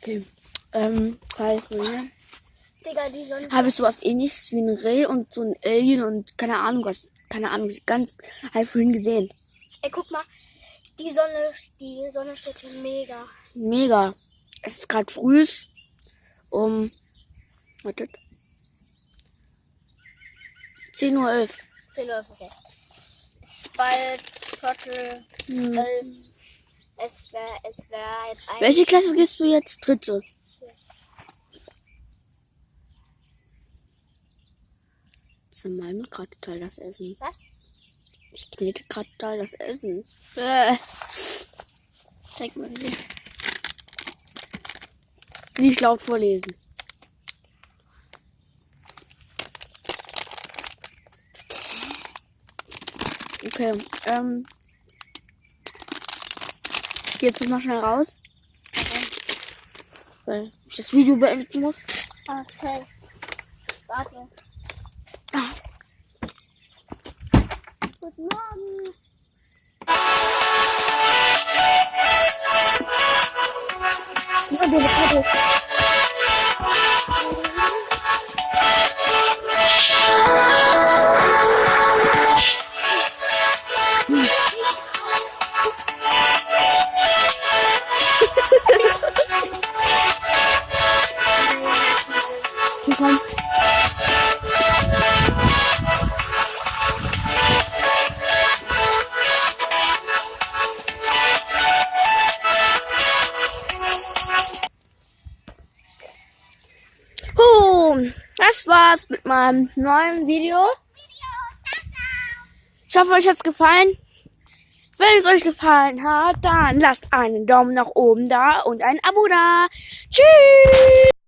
Okay. Halbgrüne. Digga, die Sonne. Habe ich sowas ähnliches wie ein Reh und so ein Alien und keine Ahnung was. Keine Ahnung, ganz halt vorhin gesehen. Ey, guck mal. Die Sonne steht hier mega. Mega. Es ist gerade früh. Wartet. 10:11 Uhr. 10 Uhr, okay. Es ist bald Viertel 11. Es wäre jetzt ein. Welche Klasse gehst du jetzt? Dritte. Zermalme gerade total das Essen. Was? Ich knete gerade total das Essen. Zeig mal hier. Nicht laut vorlesen. Okay, ich gehe jetzt mal schnell raus. Weil ich das Video beenden muss. Okay. Warte. Ah. Guten Morgen. Komm. Das war's mit meinem neuen Video. Ich hoffe, euch hat's gefallen. Wenn es euch gefallen hat, dann lasst einen Daumen nach oben da und ein Abo da. Tschüss!